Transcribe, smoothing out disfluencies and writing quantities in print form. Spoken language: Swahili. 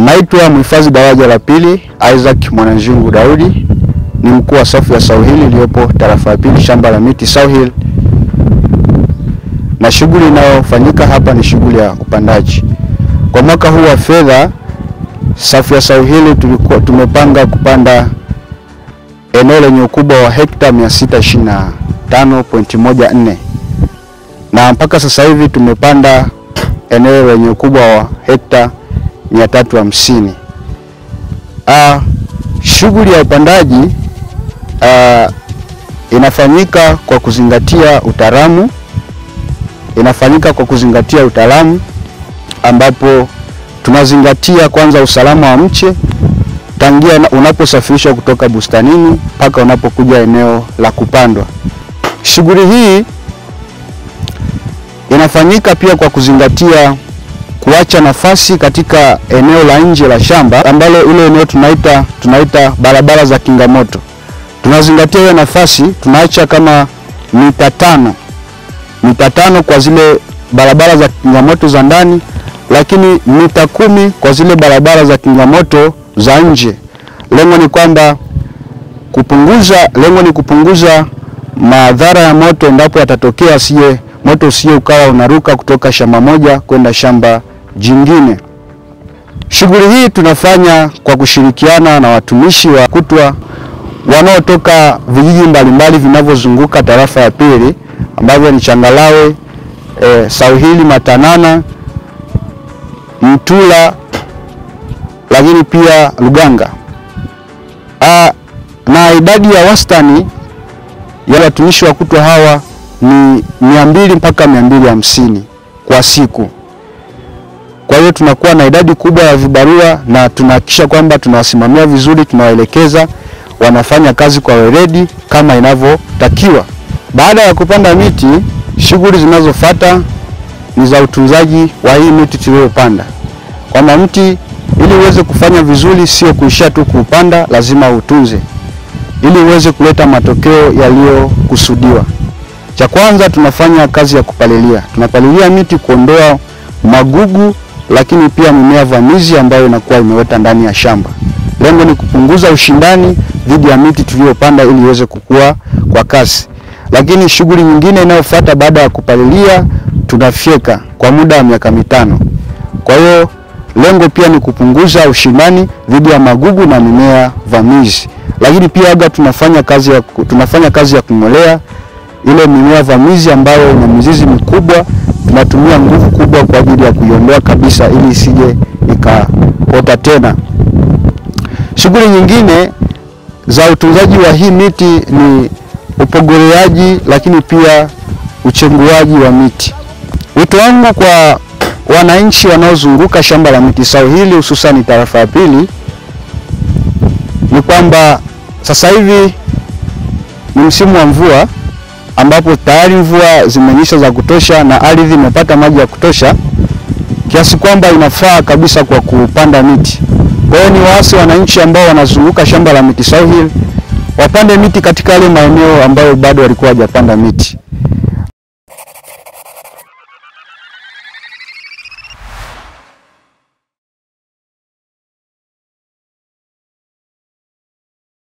Naitwa mhifadhi daraja la pili Isaac Mwananjungu Daudi, ni mkuu wa safu ya Sauhili iliyopo tarafa ya pili shamba la miti Sauhili, na shughuli inayofanyika hapa ni shughuli ya upandaji. Kwa mwaka huu wa fedha, safu ya Sauhili tumepanga kupanda eneo lenye ukubwa wa hekta 625.14, na mpaka sasa hivi tumepanda eneo lenye ukubwa wa hekta 350. Shughuli ya upandaji inafanyika kwa kuzingatia utaalamu, ambapo tunazingatia kwanza usalama wa mche tangia unaposafirishwa kutoka bustanini mpaka unapokuja eneo la kupandwa. Shughuli hii inafanyika pia kwa kuzingatia kuacha nafasi katika eneo la nje la shamba, ambalo ile eneo tunaita barabara za kingamoto. Tunazingatia hiyo nafasi, tunaacha kama mita tano kwa zile barabara za kingamoto za ndani, lakini mita 10 kwa zile barabara za kingamoto za nje. Lengo ni kupunguza madhara ya moto endapo yatatokea, moto usije ukawa unaruka kutoka shamba moja kwenda shamba jingine. Shughuli hii tunafanya kwa kushirikiana na watumishi wa kutwa wanaotoka vijiji mbalimbali vinavyozunguka tarafa ya pili, ambavyo ni Changalawe, Sauhili, Matanana, Mtula, lakini pia Luganga. Na idadi ya wastani ya watumishi wa kutwa hawa ni 200 mpaka 250 kwa siku. Kwa hiyo tunakuwa na idadi kubwa ya vibarua, na tunahakikisha kwamba tunawasimamia vizuri, tunawaelekeza, wanafanya kazi kwa weledi kama inavyotakiwa. Baada ya kupanda miti, shughuli zinazofuata ni za utunzaji wa hii miti tuliyopanda. Kwamba mti ili uweze kufanya vizuri, sio kuishia tu kuupanda, lazima utunze ili uweze kuleta matokeo yaliyokusudiwa. Cha kwanza tunafanya kazi ya kupalilia. Tunapalilia miti kuondoa magugu, lakini pia mimea vamizi ambayo inakuwa imeota ndani ya shamba. Lengo ni kupunguza ushindani dhidi ya miti tuliyopanda ili iweze kukua kwa kasi. Lakini shughuli nyingine inayofuata baada ya kupalilia, tunafyeka kwa muda wa miaka 5. Kwa hiyo lengo pia ni kupunguza ushindani dhidi ya magugu na mimea vamizi. Lakini pia tunafanya kazi ya kung'olea ile mimea vamizi ambayo ina mizizi mikubwa. Tunatumia nguvu kubwa kwa ajili ya kuiondoa kabisa ili isije ikaota tena. Shughuli nyingine za utunzaji wa hii miti ni upogoleaji, lakini pia uchenguaji wa miti. Wito wangu kwa wananchi wanaozunguka shamba la miti Sauhili, hususan tarafa ya pili, ni kwamba sasa hivi ni msimu wa mvua, ambapo tayari mvua zimenyesha za kutosha na ardhi imepata maji ya kutosha kiasi kwamba inafaa kabisa kwa kupanda miti. Kwa hiyo ni waasi wananchi ambao wanazunguka shamba la miti Sauhili wapande miti katika yale maeneo ambayo bado walikuwa hawajapanda miti.